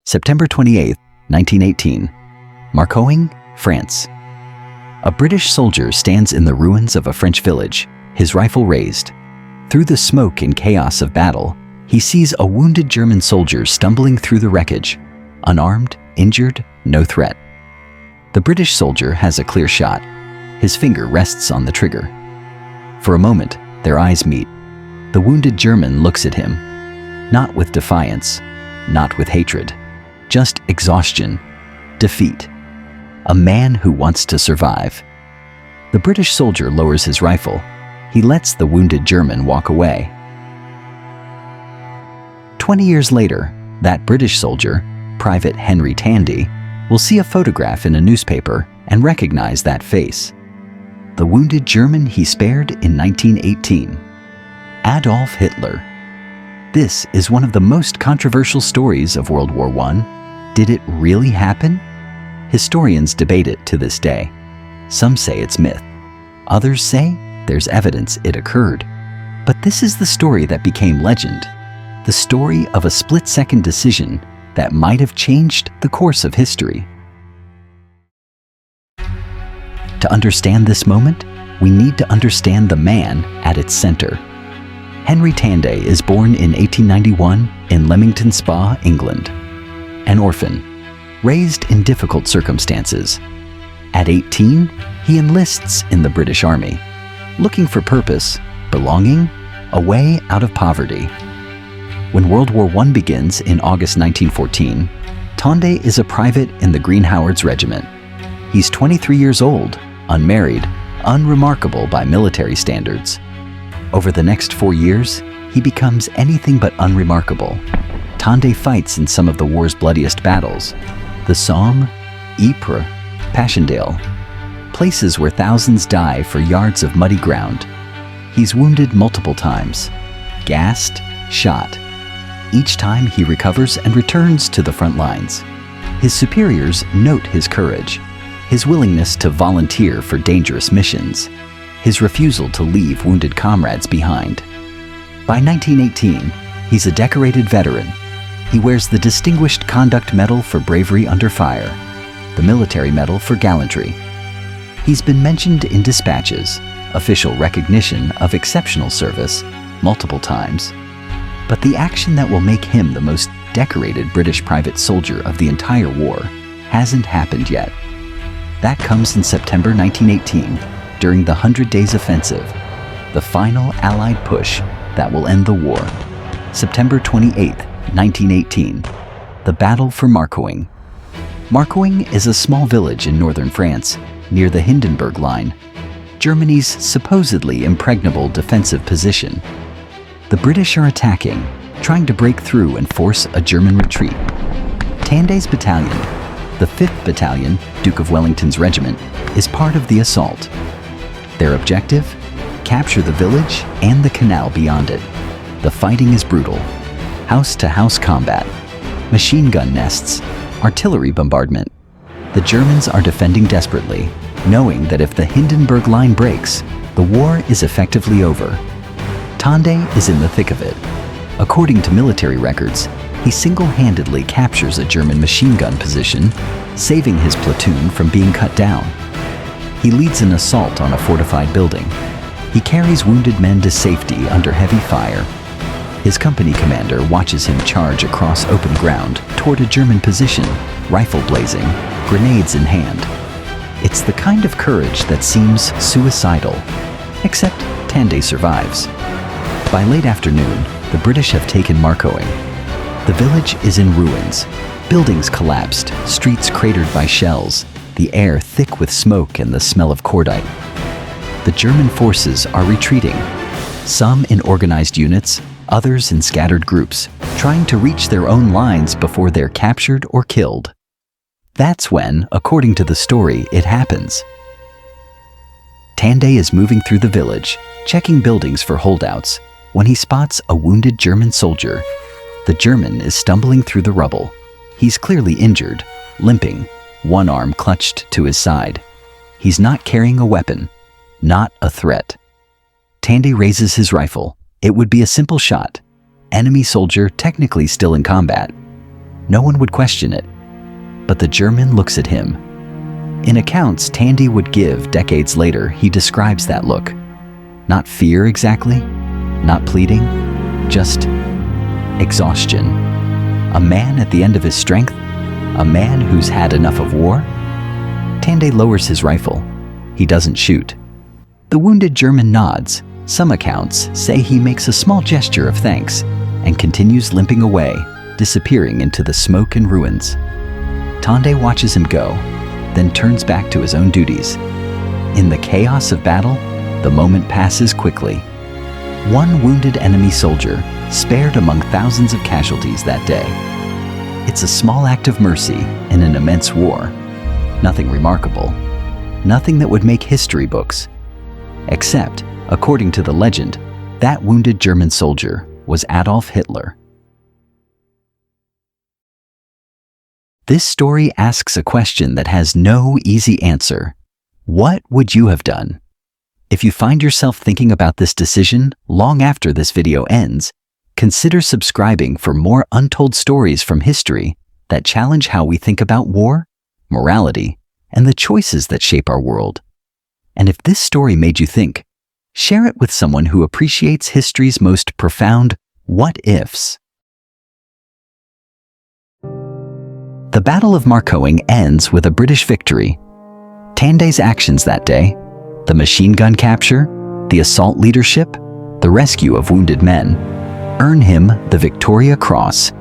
September 28, 1918. Marcoing, France. A British soldier stands in the ruins of a French village, his rifle raised. Through the smoke and chaos of battle, he sees a wounded German soldier stumbling through the wreckage, unarmed, injured, no threat. The British soldier has a clear shot. His finger rests on the trigger. For a moment, their eyes meet. The wounded German looks at him, not with defiance, not with hatred, just exhaustion, defeat. A man who wants to survive. The British soldier lowers his rifle. He lets the wounded German walk away. 20 years later, that British soldier, Private Henry Tandey, will see a photograph in a newspaper and recognize that face. The wounded German he spared in 1918. Adolf Hitler. This is one of the most controversial stories of World War I. Did it really happen? Historians debate it to this day. Some say it's myth. Others say there's evidence it occurred. But this is the story that became legend. The story of a split-second decision that might have changed the course of history. To understand this moment, we need to understand the man at its center. Henry Tandey is born in 1891 in Leamington Spa, England. An orphan, raised in difficult circumstances. At 18, he enlists in the British Army, looking for purpose, belonging, a way out of poverty. When World War I begins in August 1914, Tandey is a private in the Green Howards Regiment. He's 23 years old, unmarried, unremarkable by military standards. Over the next 4 years, he becomes anything but unremarkable. Tandey fights in some of the war's bloodiest battles: the Somme, Ypres, Passchendaele, places where thousands die for yards of muddy ground. He's wounded multiple times, gassed, shot. Each time he recovers and returns to the front lines. His superiors note his courage, his willingness to volunteer for dangerous missions, his refusal to leave wounded comrades behind. By 1918, he's a decorated veteran. He wears the Distinguished Conduct Medal for bravery under fire, the Military Medal for gallantry. He's been mentioned in dispatches, official recognition of exceptional service, multiple times. But the action that will make him the most decorated British private soldier of the entire war hasn't happened yet. That comes in September 1918, during the 100 Days Offensive, the final Allied push that will end the war. September 28, 1918, the Battle for Marcoing. Marcoing is a small village in northern France, near the Hindenburg Line, Germany's supposedly impregnable defensive position. The British are attacking, trying to break through and force a German retreat. Tandey's battalion, the 5th Battalion, Duke of Wellington's regiment, is part of the assault. Their objective? Capture the village and the canal beyond it. The fighting is brutal. House-to-house combat, machine gun nests, artillery bombardment. The Germans are defending desperately, knowing that if the Hindenburg Line breaks, the war is effectively over. Tandey is in the thick of it. According to military records, he single-handedly captures a German machine gun position, saving his platoon from being cut down. He leads an assault on a fortified building. He carries wounded men to safety under heavy fire. His company commander watches him charge across open ground toward a German position, rifle blazing, grenades in hand. It's the kind of courage that seems suicidal, except Tandey survives. By late afternoon, the British have taken Marcoing. The village is in ruins. Buildings collapsed, streets cratered by shells, the air thick with smoke and the smell of cordite. The German forces are retreating, some in organized units, others in scattered groups, trying to reach their own lines before they're captured or killed. That's when, according to the story, it happens. Tandey is moving through the village, checking buildings for holdouts, when he spots a wounded German soldier. The German is stumbling through the rubble. He's clearly injured, limping, one arm clutched to his side. He's not carrying a weapon, not a threat. Tandey raises his rifle. It would be a simple shot. Enemy soldier technically still in combat. no one would question it. But the German looks at him. In accounts Tandey would give decades later, he describes that look. Not fear exactly, not pleading, just exhaustion. A man at the end of his strength, a man who's had enough of war. Tandey lowers his rifle. He doesn't shoot. The wounded German nods. Some accounts say he makes a small gesture of thanks and continues limping away, disappearing into the smoke and ruins. Tandey watches him go, then turns back to his own duties. In the chaos of battle, the moment passes quickly. One wounded enemy soldier spared among thousands of casualties that day. It's a small act of mercy in an immense war. Nothing remarkable. Nothing that would make history books. Except, according to the legend, that wounded German soldier was Adolf Hitler. This story asks a question that has no easy answer. What would you have done? If you find yourself thinking about this decision long after this video ends, consider subscribing for more untold stories from history that challenge how we think about war, morality, and the choices that shape our world. And if this story made you think, share it with someone who appreciates history's most profound what-ifs. The Battle of Marcoing ends with a British victory. Tandey's actions that day, the machine gun capture, the assault leadership, the rescue of wounded men, earn him the Victoria Cross,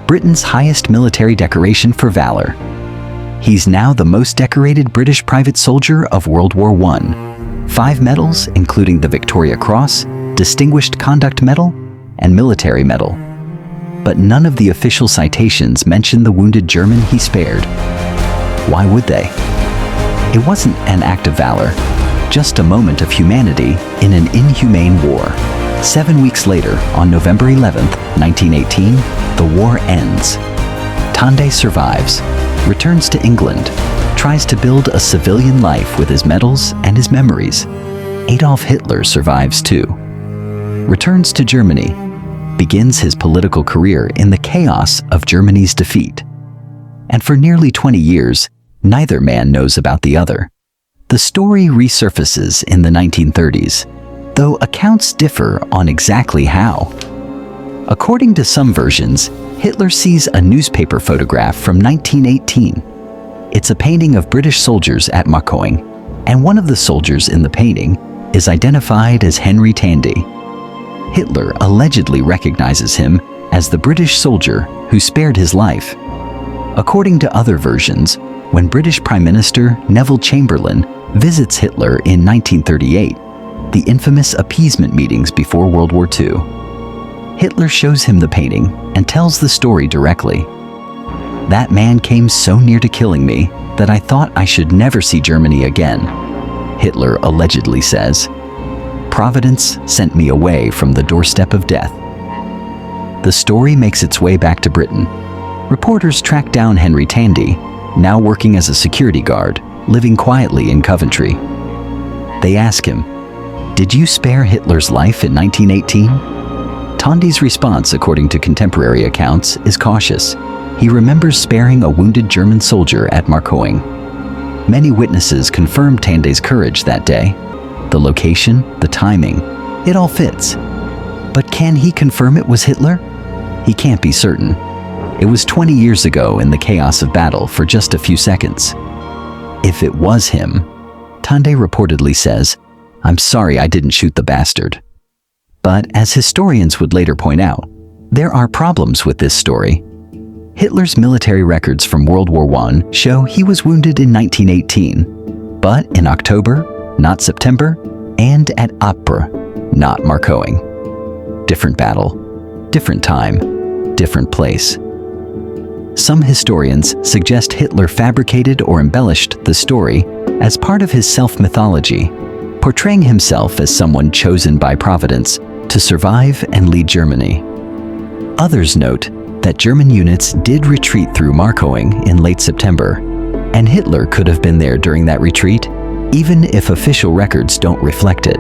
Britain's highest military decoration for valor. He's now the most decorated British private soldier of World War I. 5 medals, including the Victoria Cross, Distinguished Conduct Medal, and Military Medal. But none of the official citations mention the wounded German he spared. Why would they? It wasn't an act of valor, just a moment of humanity in an inhumane war. 7 weeks later, on November 11, 1918, the war ends. Tandey survives, returns to England, tries to build a civilian life with his medals and his memories. Adolf Hitler survives too. Returns to Germany, begins his political career in the chaos of Germany's defeat. And for nearly 20 years, neither man knows about the other. The story resurfaces in the 1930s, though accounts differ on exactly how. According to some versions, Hitler sees a newspaper photograph from 1918. It's a painting of British soldiers at Marcoing, and one of the soldiers in the painting is identified as Henry Tandey. Hitler allegedly recognizes him as the British soldier who spared his life. According to other versions, when British Prime Minister Neville Chamberlain visits Hitler in 1938, the infamous appeasement meetings before World War II, Hitler shows him the painting and tells the story directly. "That man came so near to killing me that I thought I should never see Germany again," Hitler allegedly says. "Providence sent me away from the doorstep of death." The story makes its way back to Britain. Reporters track down Henry Tandey, now working as a security guard, living quietly in Coventry. They ask him, "Did you spare Hitler's life in 1918? Tandey's response, according to contemporary accounts, is cautious. He remembers sparing a wounded German soldier at Marcoing. Many witnesses confirmed Tandey's courage that day. The location, the timing, it all fits. But can he confirm it was Hitler? He can't be certain. It was 20 years ago in the chaos of battle for just a few seconds. If it was him, Tandey reportedly says, "I'm sorry I didn't shoot the bastard." But as historians would later point out, there are problems with this story. Hitler's military records from World War I show he was wounded in 1918, but in October, not September, and at Ypres, not Marcoing. Different battle, different time, different place. Some historians suggest Hitler fabricated or embellished the story as part of his self-mythology, portraying himself as someone chosen by Providence to survive and lead Germany. Others note that German units did retreat through Marcoing in late September, and Hitler could have been there during that retreat, even if official records don't reflect it.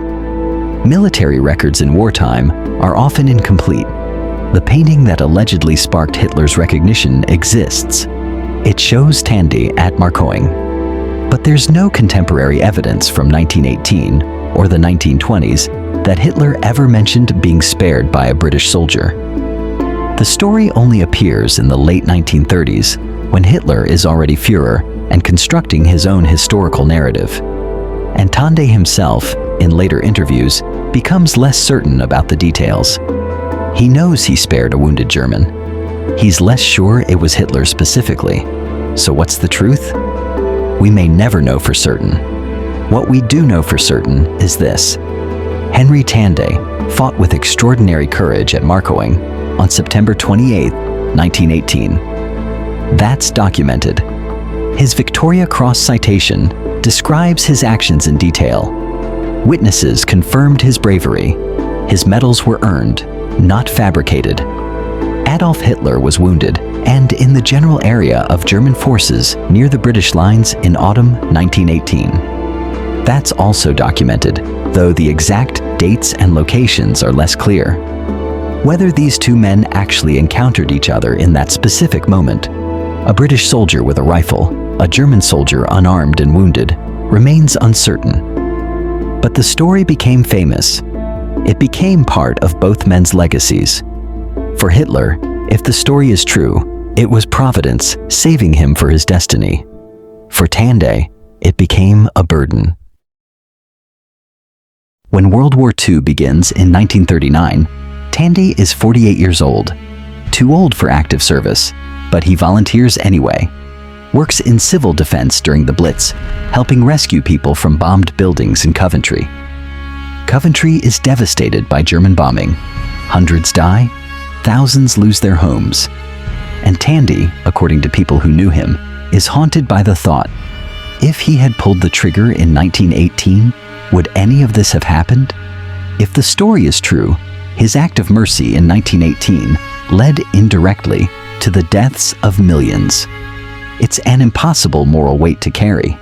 Military records in wartime are often incomplete. The painting that allegedly sparked Hitler's recognition exists. It shows Tandey at Marcoing. But there's no contemporary evidence from 1918 or the 1920s that Hitler ever mentioned being spared by a British soldier. The story only appears in the late 1930s, when Hitler is already Führer and constructing his own historical narrative. And Tandey himself, in later interviews, becomes less certain about the details. He knows he spared a wounded German. He's less sure it was Hitler specifically. So what's the truth? We may never know for certain. What we do know for certain is this: Henry Tandey fought with extraordinary courage at Marcoing on September 28, 1918. That's documented. His Victoria Cross citation describes his actions in detail. Witnesses confirmed his bravery. His medals were earned, not fabricated. Adolf Hitler was wounded and in the general area of German forces near the British lines in autumn 1918. That's also documented, though the exact dates and locations are less clear. Whether these two men actually encountered each other in that specific moment, a British soldier with a rifle, a German soldier unarmed and wounded, remains uncertain. But the story became famous. It became part of both men's legacies. For Hitler, if the story is true, it was Providence saving him for his destiny. For Tandey, it became a burden. When World War II begins in 1939, Tandey is 48 years old, too old for active service, but he volunteers anyway. Works in civil defense during the Blitz, helping rescue people from bombed buildings in Coventry. Coventry is devastated by German bombing. Hundreds die, thousands lose their homes. And Tandey, according to people who knew him, is haunted by the thought, if he had pulled the trigger in 1918, would any of this have happened? If the story is true, his act of mercy in 1918 led indirectly to the deaths of millions. It's an impossible moral weight to carry.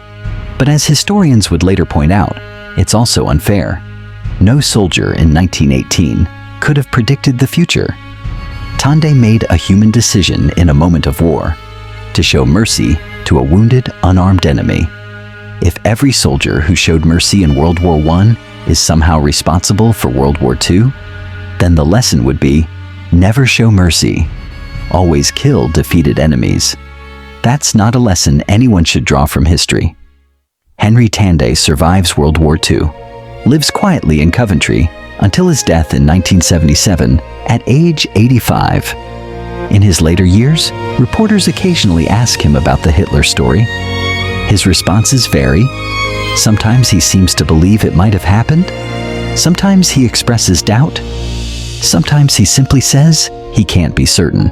But as historians would later point out, it's also unfair. No soldier in 1918 could have predicted the future. Tandey made a human decision in a moment of war to show mercy to a wounded, unarmed enemy. If every soldier who showed mercy in World War I is somehow responsible for World War II, then the lesson would be, never show mercy. Always kill defeated enemies. That's not a lesson anyone should draw from history. Henry Tandey survives World War II, lives quietly in Coventry until his death in 1977 at age 85. In his later years, reporters occasionally ask him about the Hitler story. His responses vary. Sometimes he seems to believe it might have happened. Sometimes he expresses doubt. Sometimes he simply says he can't be certain.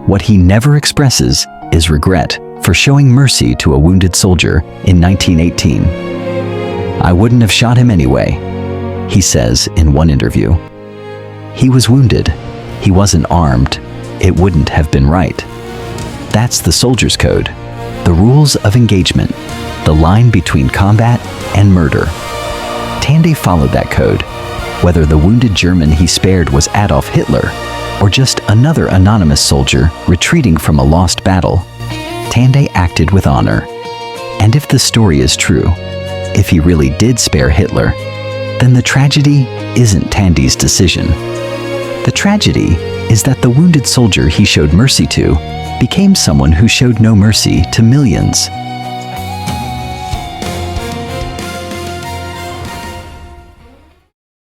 What he never expresses is regret for showing mercy to a wounded soldier in 1918. "I wouldn't have shot him anyway," he says in one interview. He was wounded. He wasn't armed. It wouldn't have been right. That's the soldier's code, the rules of engagement, the line between combat and murder. Tandey followed that code, whether the wounded German he spared was Adolf Hitler or just another anonymous soldier retreating from a lost battle. Tandey acted with honor. And if the story is true, if he really did spare Hitler, then the tragedy isn't Tandey's decision. The tragedy is that the wounded soldier he showed mercy to became someone who showed no mercy to millions.